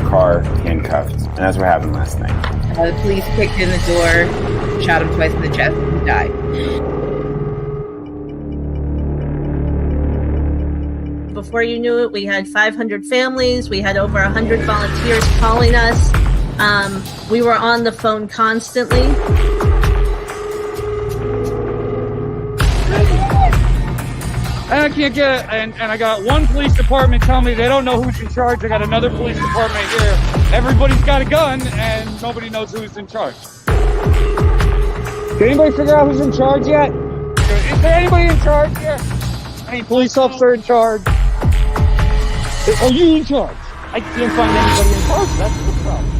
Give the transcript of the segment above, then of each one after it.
car, handcuffed, and that's what happened last night. The police kicked in the door, shot him twice in the chest, and he died. Before you knew it, we had 500 families. We had over 100 volunteers calling us. We were on the phone constantly. And I can't get it. And I got one police department telling me they don't know who's in charge. I got another police department here. Everybody's got a gun, and nobody knows who's in charge. Did anybody figure out who's in charge yet? Is there anybody in charge here? Any police officer in charge? Are you in charge? I can't find anybody in charge. That's the problem.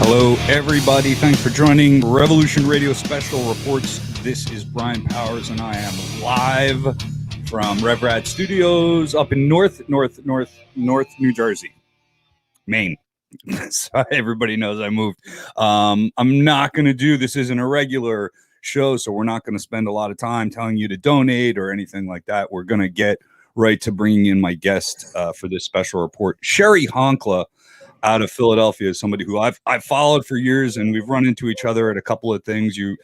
Hello, everybody. Thanks for joining Revolution Radio Special Reports. This is Brian Powers, and I am live from RevRad Studios up in North New Jersey, Maine. So everybody knows I moved. I'm not going to do this. Isn't a regular show, so we're not going to spend a lot of time telling you to donate or anything like that. We're going to get right to bringing in my guest for this special report, Cheri Honkala, out of Philadelphia, is somebody who I've followed for years, and we've run into each other at a couple of things. You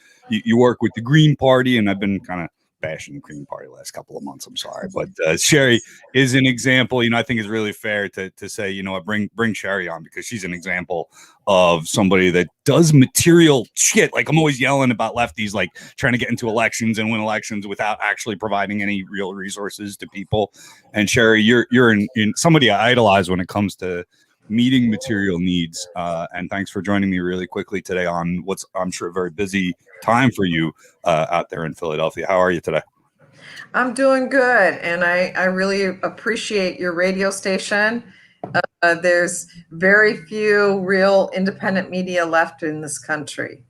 work with the Green Party, and I've been kind of bashing the Green Party the last couple of months. I'm sorry, but Cheri is an example. I think it's really fair to say, bring Cheri on, because she's an example of somebody that does material shit. Like, I'm always yelling about lefties, like trying to get into elections and win elections without actually providing any real resources to people. And Cheri, you're in somebody I idolize when it comes to meeting material needs, and thanks for joining me really quickly today on what's, I'm sure, a very busy time for you out there in Philadelphia. How are you today? I'm doing good, and I really appreciate your radio station. There's very few real independent media left in this country.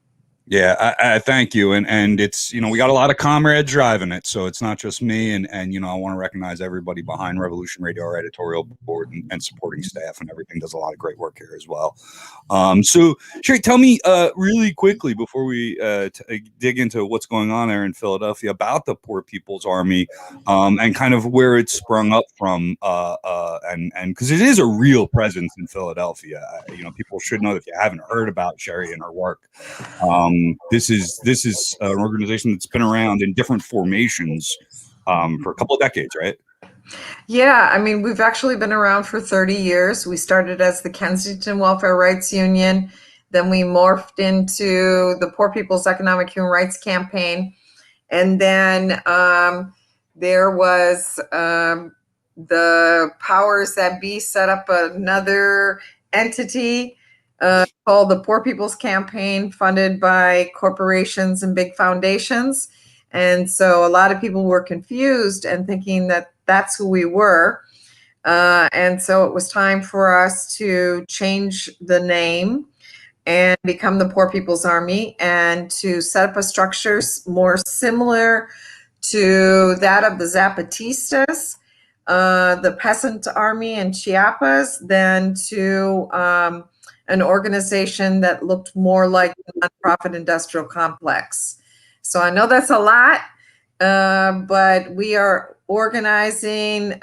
Yeah, I thank you. And it's, we got a lot of comrades driving it. So it's not just me. And I want to recognize everybody behind Revolution Radio, our editorial board and supporting staff and everything does a lot of great work here as well. So Cheri, tell me really quickly before we dig into what's going on there in Philadelphia about the Poor People's Army and kind of where it sprung up from. And because it is a real presence in Philadelphia. People should know, if you haven't heard about Cheri and her work. This is an organization that's been around in different formations for a couple of decades, right? Yeah, I mean, we've actually been around for 30 years. We started as the Kensington Welfare Rights Union. Then we morphed into the Poor People's Economic Human Rights Campaign. And then there was the powers that be set up another entity called the Poor People's Campaign, funded by corporations and big foundations. And so a lot of people were confused and thinking that that's who we were. And so it was time for us to change the name and become the Poor People's Army, and to set up a structure more similar to that of the Zapatistas, the Peasant Army in Chiapas, than to an organization that looked more like a nonprofit industrial complex. So I know that's a lot, but we are organizing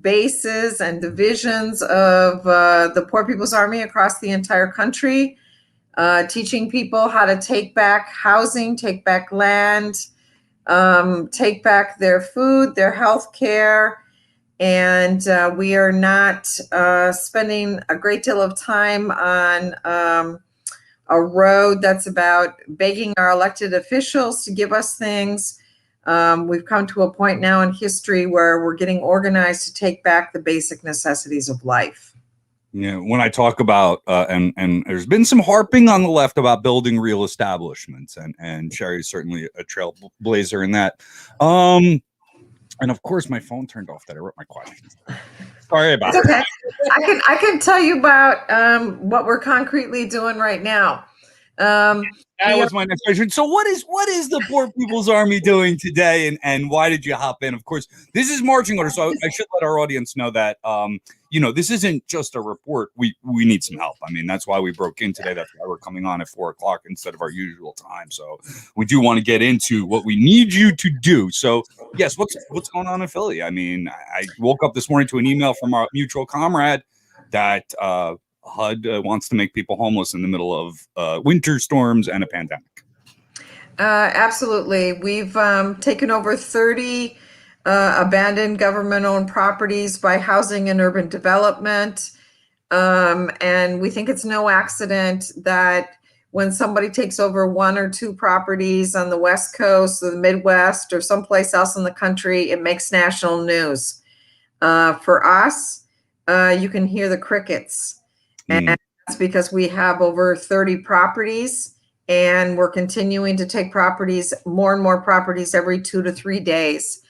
bases and divisions of the Poor People's Army across the entire country, teaching people how to take back housing, take back land, take back their food, their health care. And we are not spending a great deal of time on a road that's about begging our elected officials to give us things. We've come to a point now in history where we're getting organized to take back the basic necessities of life. Yeah, when I talk about, and there's been some harping on the left about building real establishments, and Cheri is certainly a trailblazer in that. And of course, my phone turned off that I wrote my questions. Sorry about It's that. okay. I can tell you about what we're concretely doing right now. That was my next question. So what is the Poor People's Army doing today, and why did you hop in? Of course, this is marching orders, so I should let our audience know that this isn't just a report. We need some help. I mean, that's why we broke in today. That's why we're coming on at 4:00 instead of our usual time. So we do want to get into what we need you to do. So yes, what's going on in Philly? I mean, I woke up this morning to an email from our mutual comrade that HUD wants to make people homeless in the middle of winter storms and a pandemic. Absolutely. We've taken over 30 abandoned government-owned properties by Housing and Urban Development. And we think it's no accident that when somebody takes over one or two properties on the West Coast or the Midwest or someplace else in the country, it makes national news. For us, you can hear the crickets. And that's because we have over 30 properties, and we're continuing to take more and more properties every 2 to 3 days.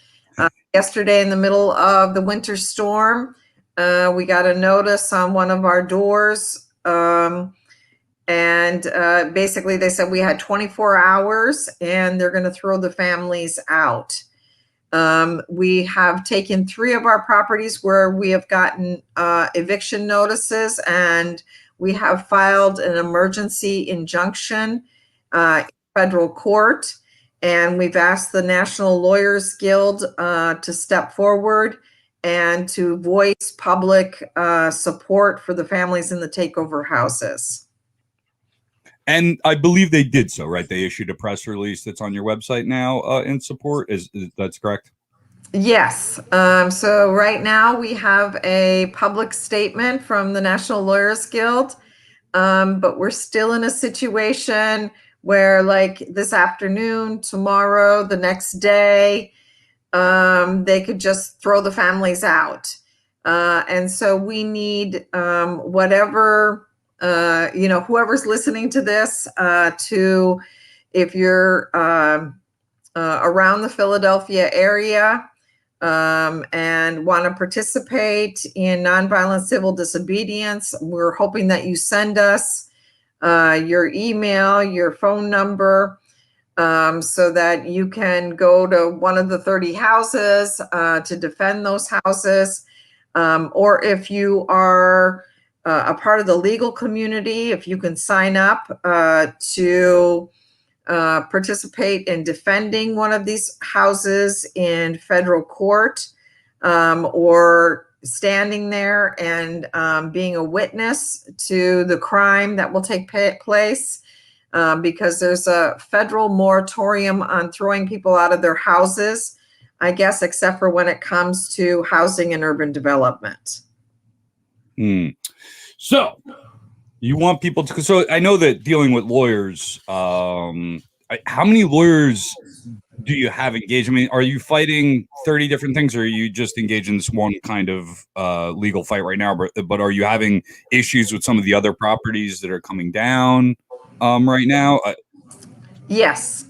Yesterday, in the middle of the winter storm, we got a notice on one of our doors. And basically they said we had 24 hours and they're going to throw the families out. We have taken 3 of our properties where we have gotten eviction notices, and we have filed an emergency injunction in federal court. And we've asked the National Lawyers Guild to step forward and to voice public support for the families in the takeover houses. And I believe they did so, right? They issued a press release that's on your website now in support. Is that's correct? Yes. So right now we have a public statement from the National Lawyers Guild, but we're still in a situation where, like, this afternoon, tomorrow, the next day, they could just throw the families out. And so we need whatever, whoever's listening to this, if you're around the Philadelphia area and want to participate in nonviolent civil disobedience, we're hoping that you send us your email, your phone number, so that you can go to one of the 30 houses to defend those houses. Or if you are a part of the legal community, if you can sign up to participate in defending one of these houses in federal court, or standing there and being a witness to the crime that will take place, because there's a federal moratorium on throwing people out of their houses, I guess, except for when it comes to housing and urban development. So you want people to, so I know that dealing with lawyers, how many lawyers do you have engaged? I mean, are you fighting 30 different things, or are you just engaged in this one kind of legal fight right now? But are you having issues with some of the other properties that are coming down right now? Yes,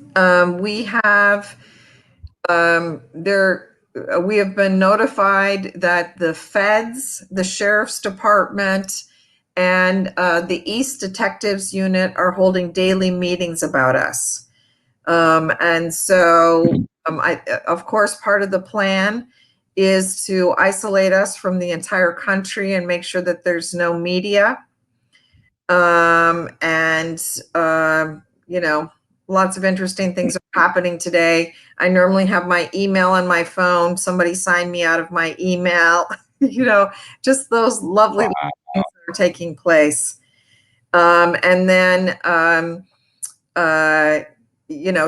we have. We have been notified that the feds, the sheriff's department, and the East Detectives Unit are holding daily meetings about us. And so, of course, part of the plan is to isolate us from the entire country and make sure that there's no media. Lots of interesting things are happening today. I normally have my email on my phone. Somebody signed me out of my email. Just those lovely things that are taking place. And then,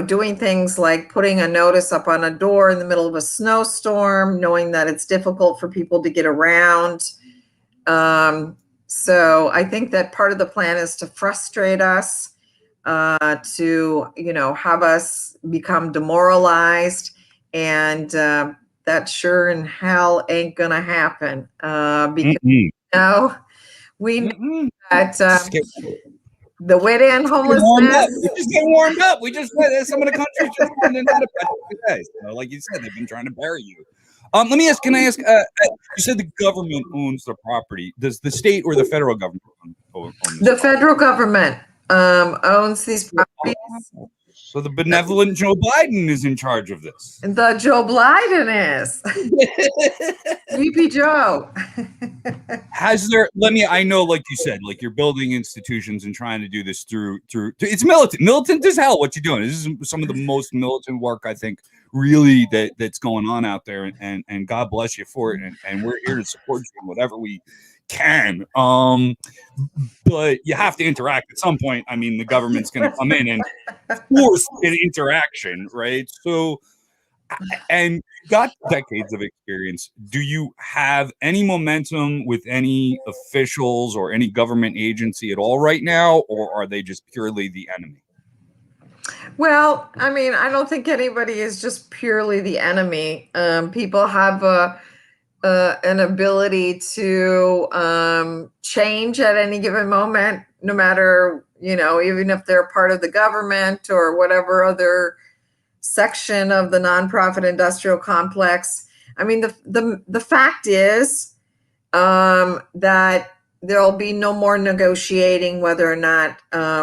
doing things like putting a notice up on a door in the middle of a snowstorm, knowing that it's difficult for people to get around. So I think that part of the plan is to frustrate us, to have us become demoralized, and that sure in hell ain't gonna happen, because we know that the way to end homelessness. We're just getting warmed up. We just some of the countries just running out of today. So, like you said, they've been trying to bury you Let me ask. Can I ask? You said the government owns the property. Does the state or the federal government own this? The federal government owns these properties. So the benevolent Joe Biden is in charge of this. The Joe Biden is. Sleepy Joe. Has there? I know, like you said, like you're building institutions and trying to do this through. It's militant as hell. What you're doing. This is some of the most militant work I think really that's going on out there, and God bless you for it. And we're here to support you in whatever we can. But you have to interact at some point. I mean, the government's going to come in and force an interaction, right? So. And got decades of experience. Do you have any momentum with any officials or any government agency at all right now, or are they just purely the enemy? Well, I mean, I don't think anybody is just purely the enemy. People have an ability to change at any given moment, no matter, even if they're part of the government or whatever other section of the nonprofit industrial complex. I mean, the fact is that there'll be no more negotiating whether or not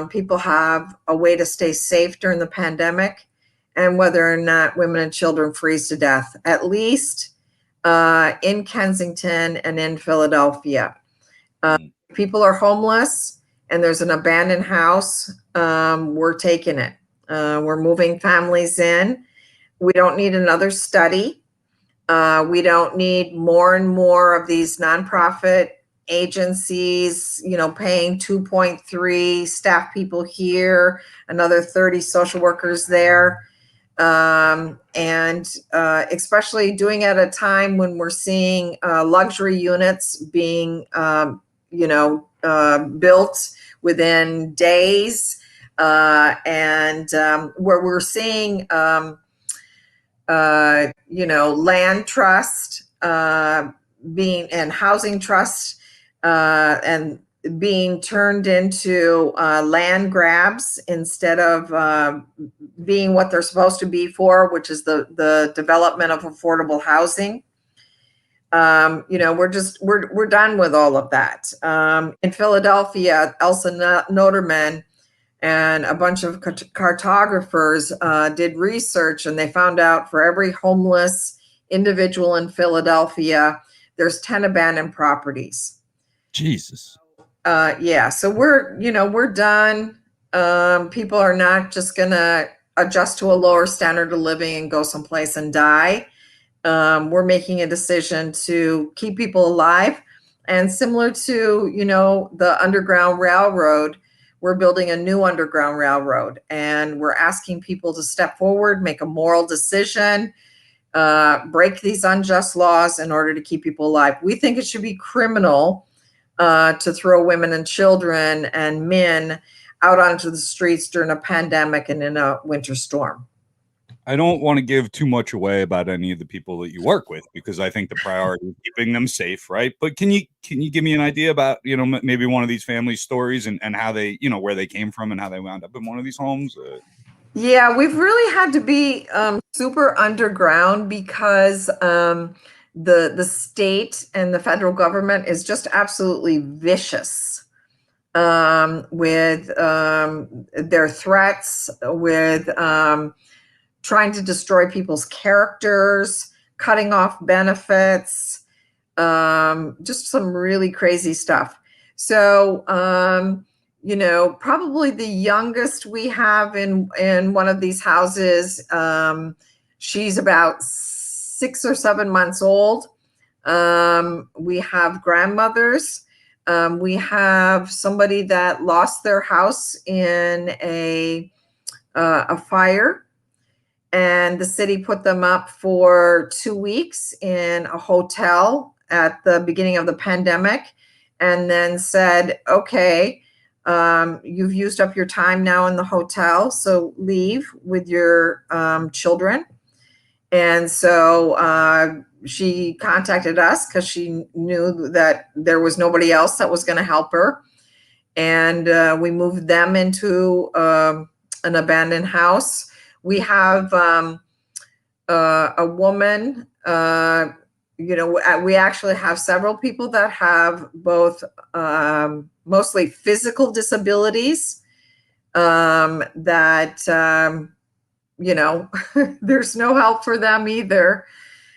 people have a way to stay safe during the pandemic and whether or not women and children freeze to death, at least in Kensington and in Philadelphia. People are homeless and there's an abandoned house. We're taking it. We're moving families in. We don't need another study. We don't need more and more of these nonprofit agencies, paying 2.3 staff people here, another 30 social workers there. And especially doing it at a time when we're seeing luxury units being, built within days. And where we're seeing, land trust and housing trust and being turned into land grabs instead of being what they're supposed to be for, which is the development of affordable housing. We're done with all of that. In Philadelphia, Elsa Noterman and a bunch of cartographers did research, and they found out for every homeless individual in Philadelphia, there's 10 abandoned properties. Jesus. So we're done. People are not just gonna adjust to a lower standard of living and go someplace and die. We're making a decision to keep people alive, and similar to the Underground Railroad, we're building a new Underground Railroad, and we're asking people to step forward, make a moral decision, break these unjust laws in order to keep people alive. We think it should be criminal to throw women and children and men out onto the streets during a pandemic and in a winter storm. I don't want to give too much away about any of the people that you work with, because I think the priority is keeping them safe, right? But can you give me an idea about, maybe one of these family stories and how they, where they came from and how they wound up in one of these homes? Yeah, we've really had to be super underground because the state and the federal government is just absolutely vicious with their threats, with trying to destroy people's characters, cutting off benefits, just some really crazy stuff. So, probably the youngest we have in one of these houses, she's about 6 or 7 months old. We have grandmothers. We have somebody that lost their house in a fire, and the city put them up for 2 weeks in a hotel at the beginning of the pandemic, and then said, okay, you've used up your time now in the hotel, so leave with your children. And so she contacted us because she knew that there was nobody else that was going to help her. And we moved them into an abandoned house. We have a woman We actually have several people that have both mostly physical disabilities that, there's no help for them either.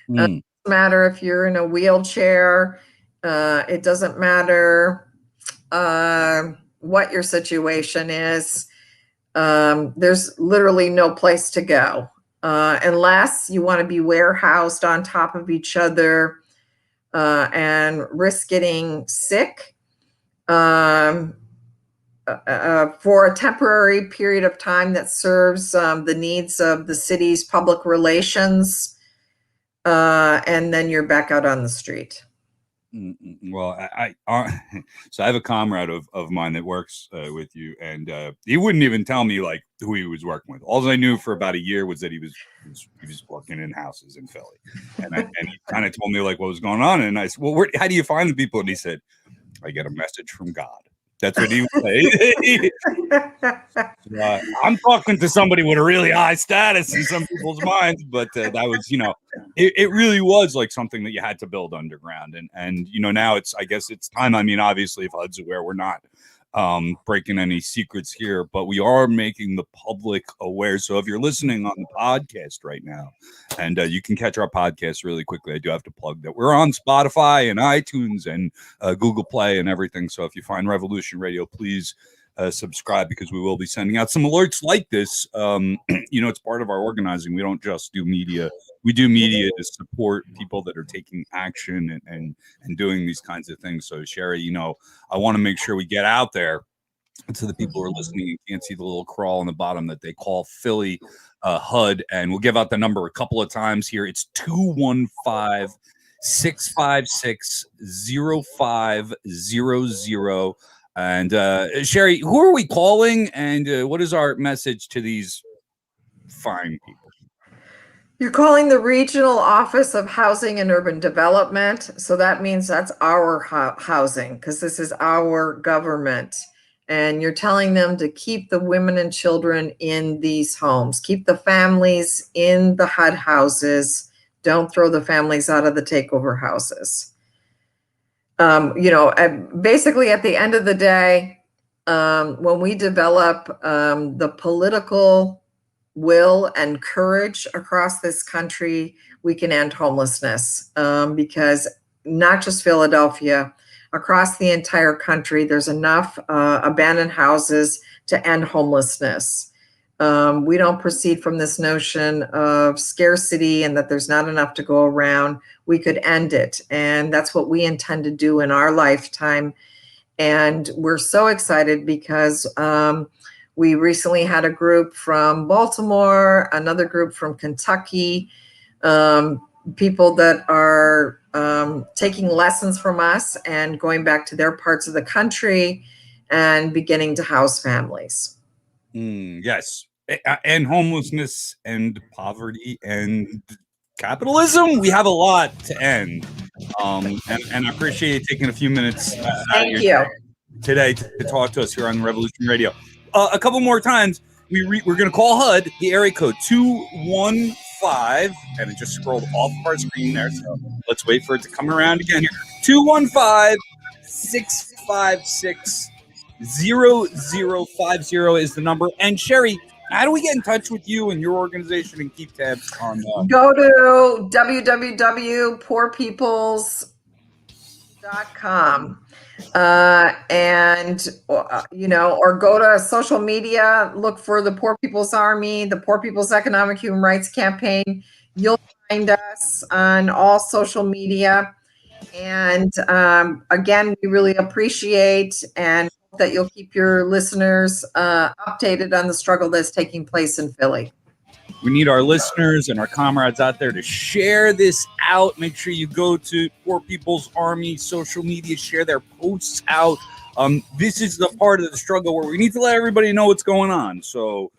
It doesn't matter if you're in a wheelchair. It doesn't matter what your situation is. There's literally no place to go. Unless you want to be warehoused on top of each other and risk getting sick for a temporary period of time that serves the needs of the city's public relations, and then you're back out on the street. Well, so I have a comrade of mine that works with you, and he wouldn't even tell me like who he was working with. All I knew for about a year was that he was working in houses in Philly, and he kind of told me like what was going on, and I said, "Well, how do you find the people?" And he said, "I get a message from God." That's what he would say. I'm talking to somebody with a really high status in some people's minds, but that was, it really was like something that you had to build underground. And now I guess it's time. I mean, obviously, if HUD's aware, we're not breaking any secrets here, but we are making the public aware. So if you're listening on the podcast right now, and you can catch our podcast really quickly, I do have to plug that we're on Spotify and iTunes and Google Play and everything. So if you find Revolution Radio, please subscribe, because we will be sending out some alerts like this. It's part of our organizing. We don't just do media. We do media to support people that are taking action and doing these kinds of things. So Cheri, I want to make sure we get out there to the people who are listening and can't see the little crawl on the bottom that they call Philly HUD. And we'll give out the number a couple of times here. It's 215-656-0500. And Cheri, who are we calling, and what is our message to these fine people? You're calling the Regional Office of Housing and Urban Development. So that means that's our housing, because this is our government. And you're telling them to keep the women and children in these homes, keep the families in the HUD houses. Don't throw the families out of the takeover houses. Basically at the end of the day, when we develop the political will and courage across this country, we can end homelessness, because not just Philadelphia, across the entire country, there's enough abandoned houses to end homelessness. We don't proceed from this notion of scarcity and that there's not enough to go around. We could end it. And that's what we intend to do in our lifetime. And we're so excited because we recently had a group from Baltimore, another group from Kentucky, people that are taking lessons from us and going back to their parts of the country and beginning to house families. Yes. And homelessness and poverty and capitalism. We have a lot to end. And I appreciate you taking a few minutes Thank you. Today to talk to us here on Revolution Radio. A couple more times, we're going to call HUD, the area code 215, and it just scrolled off of our screen there. So let's wait for it to come around again here. 215-656-0050 is the number. And Cheri, how do we get in touch with you and your organization and keep tabs on? Go to www.poorpeoples.com. Or go to social media, look for the Poor People's Army, the Poor People's Economic Human Rights Campaign. You'll find us on all social media. And again, we really appreciate and hope that you'll keep your listeners updated on the struggle that's taking place in Philly. We need our listeners and our comrades out there to share this out. Make sure you go to Poor People's Army social media, share their posts out. This is the part of the struggle where we need to let everybody know what's going on. So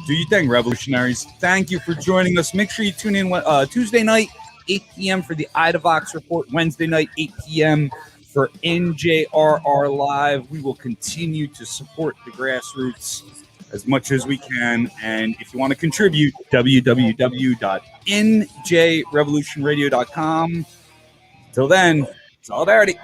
do your thing, revolutionaries. Thank you for joining us. Make sure you tune in Tuesday night, 8 p.m. for the Ida Vox Report. Wednesday night, 8 p.m. for NJRR Live. We will continue to support the grassroots as much as we can. And if you want to contribute, www.njrevolutionradio.com. Till then, solidarity.